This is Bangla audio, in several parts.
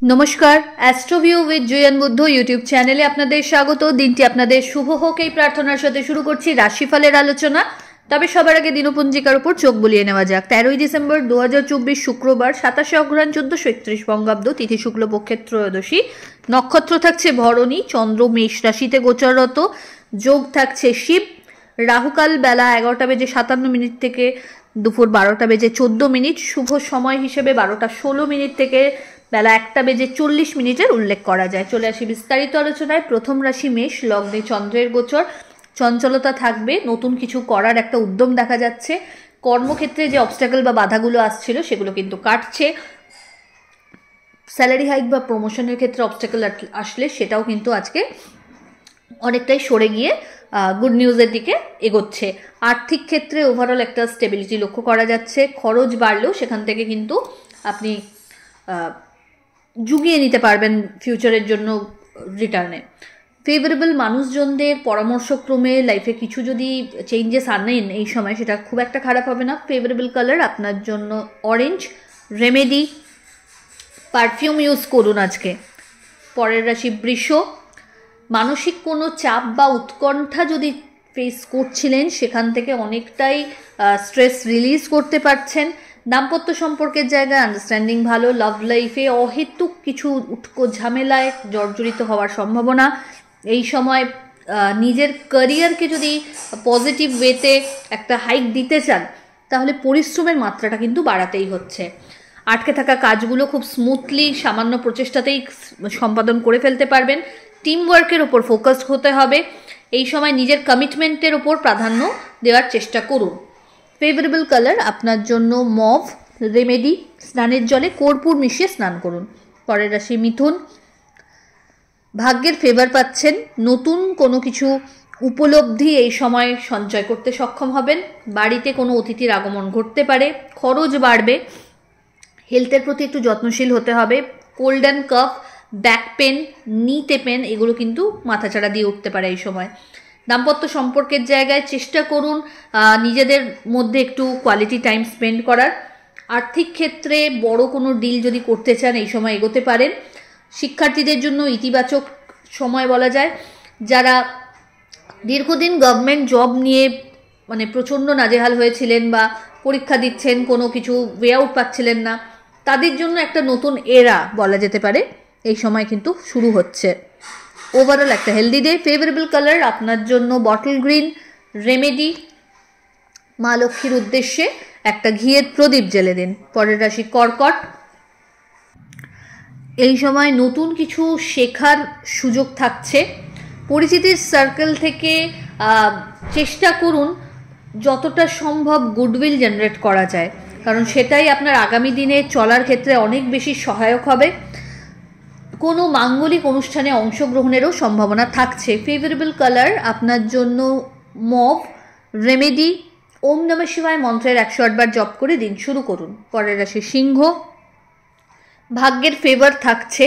নমস্কার, অ্যাস্ট্রোভিউ উইথ জুয়েন বুদ্ধ ইউটিউব চ্যানেলে আপনাদের স্বাগত। দিনটি আপনাদের শুভ হোক এই প্রার্থনার সাথে শুরু করছি রাশিফলের আলোচনা। তবে সবার আগে দিনপঞ্জিকার উপর চোখ বুলিয়ে নেওয়া যাক। 13ই ডিসেম্বর 2024 শুক্রবার, 27শে অগ্রহায়ণ 1431 বঙ্গাব্দ, তিথি শুক্লপক্ষের ত্রয়োদশী, নক্ষত্র থাকছে ভরণী, চন্দ্র মেষ রাশিতে গোচররত, যোগ থাকছে শিব, রাহুকাল বেলা 11:57 থেকে দুপুর 12:14, শুভ সময় হিসেবে 12:16 থেকে বেলা 1:40 উল্লেখ করা যায়। চলে আসি বিস্তারিত আলোচনায়। প্রথম রাশি মেষ, লগ্নে চন্দ্রের গোচর, চঞ্চলতা থাকবে, নতুন কিছু করার একটা উদ্যম দেখা যাচ্ছে। কর্মক্ষেত্রে যে অবস্ট্যাকল বা বাধাগুলো আসছিল সেগুলো কিন্তু কাটছে। স্যালারি হাইক বা প্রমোশনের ক্ষেত্রে অবস্ট্যাকল আসলে সেটাও কিন্তু আজকে অনেকটাই সরে গিয়ে গুড নিউজের দিকে এগোচ্ছে। আর্থিক ক্ষেত্রে ওভারঅল একটা স্টেবিলিটি লক্ষ্য করা যাচ্ছে। খরচ বাড়লেও সেখান থেকে কিন্তু আপনি জুগিয়ে নিতে পারবেন ফিউচারের জন্য রিটার্নে। ফেভারেবল মানুষজনদের পরামর্শক্রমে লাইফে কিছু যদি চেঞ্জেস আনেন এই সময়, সেটা খুব একটা খারাপ হবে না। ফেভারেবল কালার আপনার জন্য অরেঞ্জ। রেমেডি, পারফিউম ইউজ করুন আজকে। পরের রাশি বৃষ, মানসিক কোনো চাপ বা উৎকণ্ঠা যদি ফেস করছিলেন সেখান থেকে অনেকটাই স্ট্রেস রিলিজ করতে পারছেন। দাম্পত্য সম্পর্কের জায়গায় আন্ডারস্ট্যান্ডিং ভালো। লাভ লাইফে অহেতুক কিছু উটকো ঝামেলায় জর্জরিত হওয়ার সম্ভাবনা। এই সময় নিজের ক্যারিয়ারকে যদি পজিটিভ ওয়েতে একটা হাইক দিতে চান তাহলে পরিশ্রমের মাত্রাটা কিন্তু বাড়াতেই হচ্ছে। আটকে থাকা কাজগুলো খুব স্মুথলি সামান্য প্রচেষ্টাতেই সম্পাদন করে ফেলতে পারবেন। টিম ওয়ার্কের ওপর ফোকাসড হতে হবে। এই সময় নিজের কমিটমেন্টের ওপর প্রাধান্য দেওয়ার চেষ্টা করুন। ফেভারেবল কালার আপনার জন্য মভ। রেমেডি, স্নানের জলে কর্পূর মিশিয়ে স্নান করুন। পরের রাশি মিথুন, ভাগ্যের ফেভার পাচ্ছেন। নতুন কোনো কিছু উপলব্ধি এই সময় সঞ্চয় করতে সক্ষম হবেন। বাড়িতে কোনো অতিথির আগমন ঘটতে পারে। খরচ বাড়বে। হেলথের প্রতি একটু যত্নশীল হতে হবে। Cold and calf, back pain, নিতে পেন এগুলো কিন্তু মাথাচাড়া দিয়ে উঠতে পারে এই সময়। দাম্পত্য সম্পর্কের জায়গায় চেষ্টা করুন নিজেদের মধ্যে একটু কোয়ালিটি টাইম স্পেন্ড করার। আর্থিক ক্ষেত্রে বড় কোনো ডিল যদি করতে চান এই সময় এগোতে পারেন। শিক্ষার্থীদের জন্য ইতিবাচক সময় বলা যায়। যারা দীর্ঘদিন গভর্নমেন্ট জব নিয়ে প্রচণ্ড নাজেহাল হয়েছিলেন বা পরীক্ষা দিচ্ছেন, কোনো কিছু ওয়ে আউট পাচ্ছিলেন না, তাদের জন্য একটা নতুন এরা বলা যেতে পারে এই সময় কিন্তু শুরু হচ্ছে। ওভারঅল একটা হেলদি ডে। ফেভারেবল কালার আপনার জন্য বটল গ্রিন। রেমেডি, মা লক্ষ্মীর উদ্দেশ্যে একটা ঘিয়ের প্রদীপ জ্বেলে দিন। পরের রাশি কর্কট, এই সময় নতুন কিছু শেখার সুযোগ থাকছে। পরিচিতির সার্কেল থেকে চেষ্টা করুন যতটা সম্ভব গুডউইল জেনারেট করা যায়, কারণ সেটাই আপনার আগামী দিনে চলার ক্ষেত্রে অনেক বেশি সহায়ক হবে। কোনো মাঙ্গলিক অনুষ্ঠানে অংশগ্রহণেরও সম্ভাবনা থাকছে। ফেভারেবল কালার আপনার জন্য মভ। রেমেডি, ওম নমঃ শিবায় মন্ত্রের 108 বার জপ করে দিন শুরু করুন। পরের রাশি সিংহ, ভাগ্যের ফেভার থাকছে।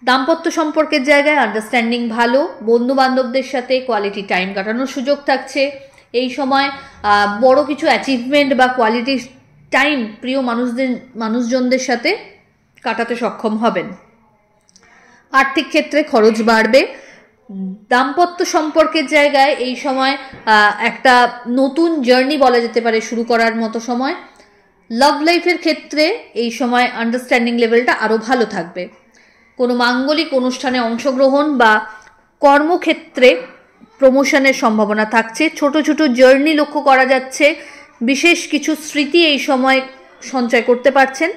দাম্পত্য সম্পর্কের জায়গায় আন্ডারস্ট্যান্ডিং ভালো। বন্ধু বান্ধবদের সাথে কোয়ালিটি টাইম কাটানোর সুযোগ থাকছে। এই সময় বড় কিছু অ্যাচিভমেন্ট বা কোয়ালিটি টাইম প্রিয় মানুষজনদের সাথে কাটাতে সক্ষম হবেন। আর্থিক ক্ষেত্রে খরচ বাড়বে। দাম্পত্য সম্পর্কের জায়গায় এই সময় একটা নতুন জার্নি বলা যেতে পারে শুরু করার মতো সময়। লাভ লাইফের ক্ষেত্রে এই সময় আন্ডারস্ট্যান্ডিং লেভেলটা আরও ভালো থাকবে। কোনো মাঙ্গলিক অনুষ্ঠানে অংশগ্রহণ বা কর্মক্ষেত্রে প্রমোশনের সম্ভাবনা থাকছে। ছোট ছোট জার্নি লক্ষ্য করা যাচ্ছে। বিশেষ কিছু স্মৃতি এই সময় সঞ্চয় করতে পারছেন।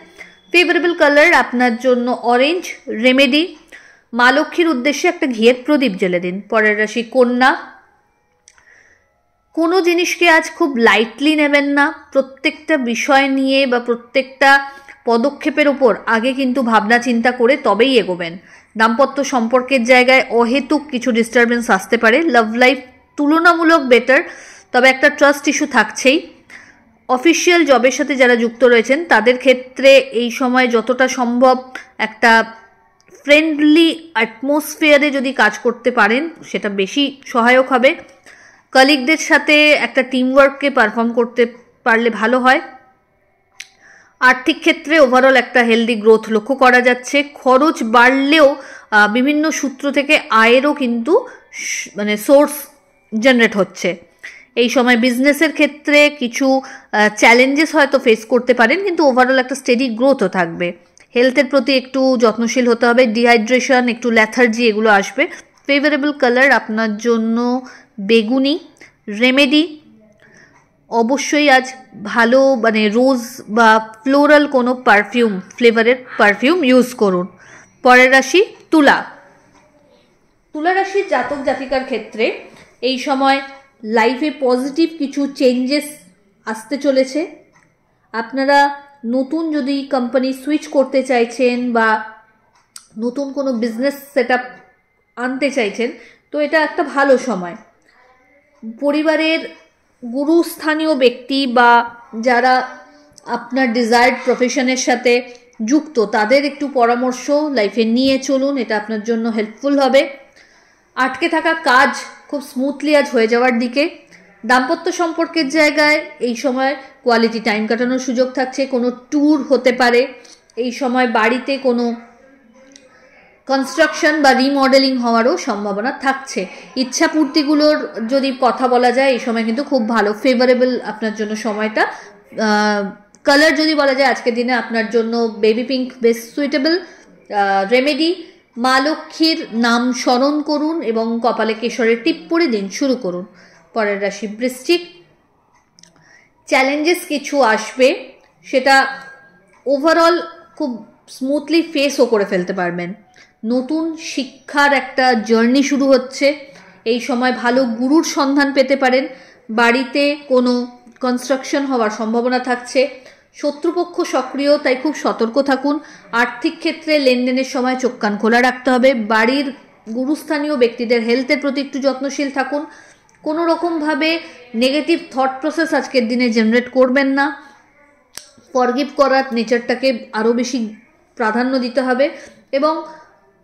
ফেভারেবল কালার আপনার জন্য অরেঞ্জ। রেমেডি, মা লক্ষ্মীর উদ্দেশ্যে একটা ঘিয়ের প্রদীপ জ্বেলে দিন। পরের রাশি কন্যা, কোনো জিনিসকে আজ খুব লাইটলি নেবেন না। প্রত্যেকটা বিষয় নিয়ে বা প্রত্যেকটা পদক্ষেপের ওপর আগে কিন্তু ভাবনা চিন্তা করে তবেই এগোবেন। দাম্পত্য সম্পর্কের জায়গায় অহেতুক কিছু ডিস্টারবেন্স আসতে পারে। লাভ লাইফ তুলনামূলক বেটার, তবে একটা ট্রাস্ট ইস্যু থাকছেই। অফিসিয়াল জবের সাথে যারা যুক্ত রয়েছেন তাদের ক্ষেত্রে এই সময় যতটা সম্ভব একটা ফ্রেন্ডলি অ্যাটমসফিয়ারে যদি কাজ করতে পারেন সেটা বেশি সহায়ক হবে। কলিগদের সাথে একটা টিম ওয়ার্ককে পারফর্ম করতে পারলে ভালো হয়। আর্থিক ক্ষেত্রে ওভারঅল একটা হেলদি গ্রোথ লক্ষ্য করা যাচ্ছে। খরচ বাড়লেও বিভিন্ন সূত্র থেকে আয়েরও কিন্তু মানে সোর্স জেনারেট হচ্ছে। এই সময় বিজনেসের ক্ষেত্রে কিছু চ্যালেঞ্জেস হয়তো ফেস করতে পারেন, কিন্তু ওভারঅল একটা স্টেডি গ্রোথও থাকবে। হেলথের প্রতি একটু যত্নশীল হতে হবে, ডিহাইড্রেশন, একটু ল্যাথার্জি এগুলো আসবে। ফেভারেবল কালার আপনার জন্য বেগুনি। রেমেডি অবশ্যই আজ ভালো মানে রোজ বা ফ্লোরাল কোনো পারফিউম, ফ্লেভারের পারফিউম ইউজ করুন। পরের রাশি তুলা। তুলা রাশির জাতক জাতিকার ক্ষেত্রে এই সময় লাইফে পজিটিভ কিছু চেঞ্জেস আসতে চলেছে। আপনারা নতুন যদি কোম্পানি সুইচ করতে চাইছেন বা নতুন কোনো বিজনেস সেট আপ আনতে চাইছেন, তো এটা একটা ভালো সময়। পরিবারের গুরুস্থানীয় ব্যক্তি বা যারা আপনার ডিজায়ার্ড প্রফেশনের সাথে যুক্ত তাদের একটু পরামর্শ লাইফে নিয়ে চলুন, এটা আপনার জন্য হেল্পফুল হবে। আটকে থাকা কাজ খুব স্মুথলি আজ হয়ে যাওয়ার দিকে। দাম্পত্য সম্পর্কের জায়গায় এই সময় কোয়ালিটি টাইম কাটানোর সুযোগ থাকছে। কোনো ট্যুর হতে পারে এই সময়, বাড়িতে কোনো কনস্ট্রাকশন বা রিমডেলিং হওয়ারও সম্ভাবনা থাকছে। ইচ্ছা পূর্তিগুলোর যদি কথা বলা যায় এই সময় কিন্তু খুব ভালো, ফেভারেবল আপনার জন্য সময়টা। কালার যদি বলা যায় আজকের দিনে আপনার জন্য বেবি পিঙ্ক বেশ সুইটেবল। রেমেডি মা লক্ষ্মীর নাম স্মরণ করুন এবং কপালে কেশরের টিপ পরে দিন শুরু করুন। পরের রাশি বৃশ্চিক। চ্যালেঞ্জেস কিছু আসবে, সেটা ওভারঅল খুব স্মুথলি ফেসও করে ফেলতে পারবেন। নতুন শিক্ষার একটা জার্নি শুরু হচ্ছে। এই সময় ভালো গুরুর সন্ধান পেতে পারেন। বাড়িতে কোনো কনস্ট্রাকশন হওয়ার সম্ভাবনা থাকছে। শত্রুপক্ষ সক্রিয়, তাই খুব সতর্ক থাকুন। আর্থিক ক্ষেত্রে লেনদেনের সময় চোখ কান খোলা রাখতে হবে। বাড়ির গুরুস্থানীয় ব্যক্তিদের হেলথের প্রতি একটু যত্নশীল থাকুন। কোনো রকমভাবে নেগেটিভ থট প্রসেস আজকের দিনে জেনারেট করবেন না। ফরগিভ করার নেচারটাকে আরও বেশি প্রাধান্য দিতে হবে এবং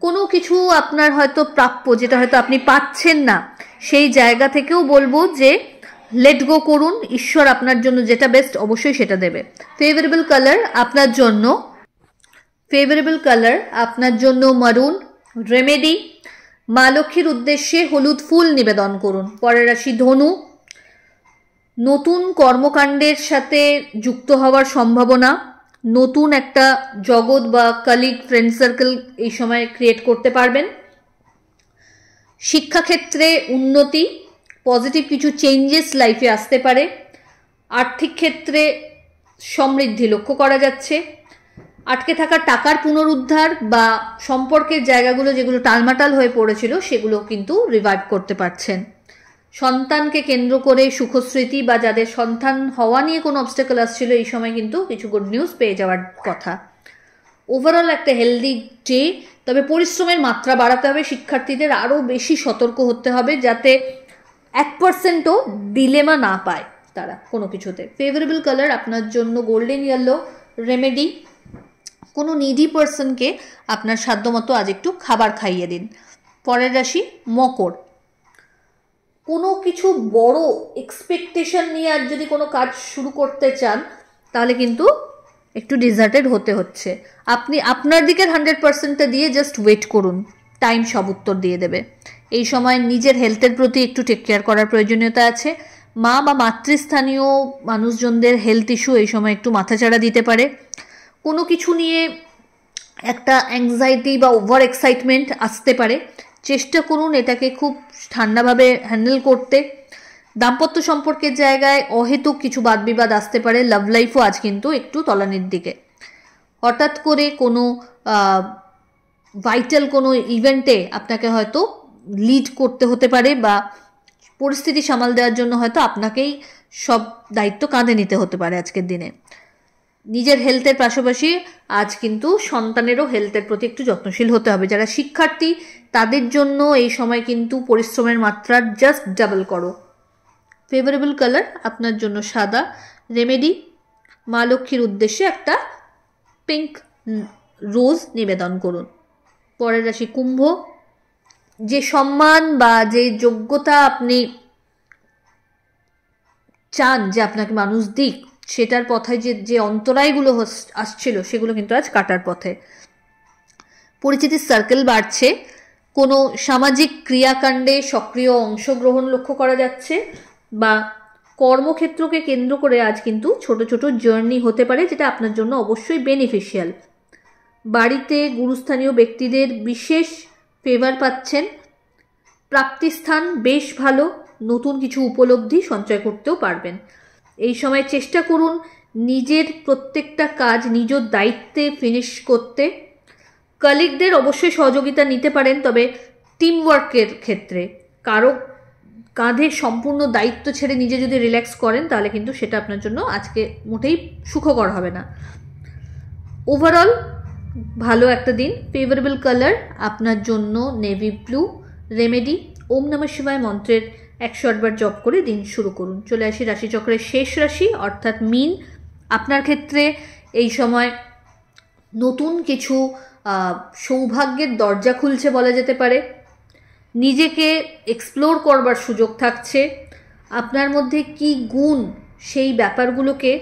কোনো কিছু আপনার হয়তো প্রাপ্য যেটা হয়তো আপনি পাচ্ছেন না, সেই জায়গা থেকেও বলবো যে লেট গো করুন। ঈশ্বর আপনার জন্য যেটা বেস্ট অবশ্যই সেটা দেবে। ফেভারেবল কালার আপনার জন্য মারুন। রেমেডি মা লক্ষ্মীর উদ্দেশ্যে হলুদ ফুল নিবেদন করুন। পরের রাশি ধনু। নতুন কর্মকাণ্ডের সাথে যুক্ত হওয়ার সম্ভাবনা, নতুন একটা জগৎ বা কলিগ ফ্রেন্ড সার্কেল এই সময় ক্রিয়েট করতে পারবেন। শিক্ষাক্ষেত্রে উন্নতি, পজিটিভ কিছু চেঞ্জেস লাইফে আসতে পারে। আর্থিক ক্ষেত্রে সমৃদ্ধি লক্ষ্য করা যাচ্ছে। আটকে থাকা টাকার পুনরুদ্ধার বা সম্পর্কের জায়গাগুলো যেগুলো টালমাটাল হয়ে পড়েছিল সেগুলো কিন্তু রিভাইভ করতে পারছেন। সন্তানকে কেন্দ্র করে সুখস্মৃতি বা যাদের সন্তান হওয়া নিয়ে কোনো অবস্টেকল আসছিল এই সময় কিন্তু কিছু গুড নিউজ পেয়ে যাওয়ার কথা। ওভারঅল একটা হেলদি ডে, তবে পরিশ্রমের মাত্রা বাড়াতে হবে। শিক্ষার্থীদের আরও বেশি সতর্ক হতে হবে যাতে 1%ও ডিলেমা না পায় তারা কোনো কিছুতে। ফেভারেবল কালার আপনার জন্য গোল্ডেন ইয়েলো। রেমেডি কোনো নিডি পার্সনকে আপনার সাধ্যমতো আজ একটু খাবার খাইয়ে দিন। পরের রাশি মকর। কোনো কিছু বড় এক্সপেকটেশন নিয়ে আজ যদি কোনো কাজ শুরু করতে চান তাহলে কিন্তু একটু ডিজার্টেড হতে হচ্ছে। আপনি আপনার দিকের 100%টা দিয়ে জাস্ট ওয়েট করুন, টাইম সব উত্তর দিয়ে দেবে। এই সময় নিজের হেলথের প্রতি একটু টেক কেয়ার করার প্রয়োজনীয়তা আছে। মা বা মাতৃস্থানীয় মানুষজনদের হেলথ ইস্যু এই সময় একটু মাথাচাড়া দিতে পারে। কোনো কিছু নিয়ে একটা অ্যাংজাইটি বা ওভার এক্সাইটমেন্ট আসতে পারে, চেষ্টা করুন এটাকে খুব ঠান্ডাভাবে হ্যান্ডেল করতে। দাম্পত্য সম্পর্কের জায়গায় অহেতুক কিছু বাদবিবাদ আসতে পারে। লাভ লাইফও আজ কিন্তু একটু তলানির দিকে। হঠাৎ করে কোনো ভাইটাল কোনো ইভেন্টে আপনাকে হয়তো লিড করতে হতে পারে বা পরিস্থিতি সামাল দেওয়ার জন্য হয়তো আপনাকেই সব দায়িত্ব কাঁধে নিতে হতে পারে আজকের দিনে। নিজের হেলথের পাশাপাশি আজ কিন্তু সন্তানেরও হেলথের প্রতি একটু যত্নশীল হতে হবে। যারা শিক্ষার্থী তাদের জন্য এই সময় কিন্তু পরিশ্রমের মাত্রা জাস্ট ডাবল করো। ফেভারেবল কালার আপনার জন্য সাদা। রেমেডি মা লক্ষ্মীর উদ্দেশ্যে একটা পিঙ্ক রোজ নিবেদন করুন। পরের রাশি কুম্ভ। যে সম্মান বা যে যোগ্যতা আপনি চান যে আপনাকে মানুষ দিক, সেটার পথে যে অন্তরায়গুলো আসছিল সেগুলো কিন্তু আজ কাটার পথে। পরিচিতির সার্কেল বাড়ছে, কোনো সামাজিক ক্রিয়াকাণ্ডে সক্রিয় অংশগ্রহণ লক্ষ্য করা যাচ্ছে, বা কর্মক্ষেত্রকে কেন্দ্র করে আজ কিন্তু ছোট ছোট জার্নি হতে পারে, যেটা আপনার জন্য অবশ্যই বেনিফিশিয়াল। বাড়িতে গুরুস্থানীয় ব্যক্তিদের বিশেষ ফেভার পাচ্ছেন। প্রাপ্তিস্থান বেশ ভালো, নতুন কিছু উপলব্ধি সঞ্চয় করতেও পারবেন। এই সময় চেষ্টা করুন নিজের প্রত্যেকটা কাজ নিজ দায়িত্বে ফিনিশ করতে। কলিগদের অবশ্যই সহযোগিতা নিতে পারেন, তবে টিম ওয়ার্কের ক্ষেত্রে কারো কাঁধে সম্পূর্ণ দায়িত্ব ছেড়ে নিজে যদি রিল্যাক্স করেন তাহলে কিন্তু সেটা আপনার জন্য আজকে মোটেই সুখকর হবে না। ওভারঅল ভালো একটা দিন। ফেভারেবল কালার আপনার জন্য নেভি ব্লু। রেমেডি ওম নমঃ শিবায় মন্ত্রের 108 বার জপ করে দিন শুরু করুন। চলে আসি রাশিচক্রের শেষ রাশি অর্থাৎ মীন। আপনার ক্ষেত্রে এই সময় নতুন কিছু সৌভাগ্যের দরজা খুলছে বলা যেতে পারে। নিজেকে এক্সপ্লোর করবার সুযোগ থাকছে। আপনার মধ্যে কি গুণ সেই ব্যাপারগুলোকে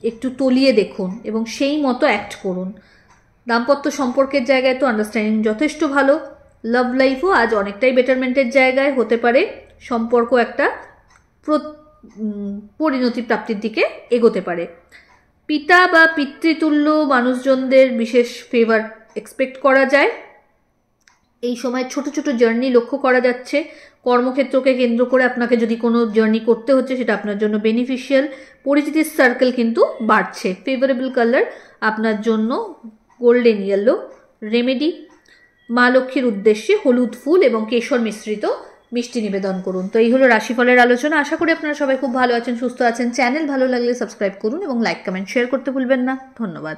একটু তলিয়ে দেখুন এবং সেই মতো অ্যাক্ট করুন। দাম্পত্য সম্পর্কের জায়গায় তো আন্ডারস্ট্যান্ডিং যথেষ্ট ভালো। লাভ লাইফও আজ অনেকটাই বেটারমেন্টের জায়গায় হতে পারে। সম্পর্ক একটা পরিণতি প্রাপ্তির দিকে এগোতে পারে। পিতা বা পিতৃতুল্য মানুষজনদের বিশেষ ফেভার এক্সপেক্ট করা যায়। এই সময় ছোট ছোট জার্নি লক্ষ্য করা যাচ্ছে। কর্মক্ষেত্রকে কেন্দ্র করে আপনাকে যদি কোনো জার্নি করতে হচ্ছে সেটা আপনার জন্য বেনিফিশিয়াল। পরিচিতির সার্কেল কিন্তু বাড়ছে। ফেভারেবল কালার আপনার জন্য গোল্ডেন ইয়েলো। রেমেডি মা লক্ষ্মীর উদ্দেশ্যে হলুদ ফুল এবং কেশর মিশ্রিত মিষ্টি নিবেদন করুন। তো এই হলো রাশিফলের আলোচনা। আশা করি আপনারা সবাই খুব ভালো আছেন, সুস্থ আছেন। চ্যানেল ভালো লাগলে সাবস্ক্রাইব করুন এবং লাইক কমেন্ট শেয়ার করতে ভুলবেন না। ধন্যবাদ।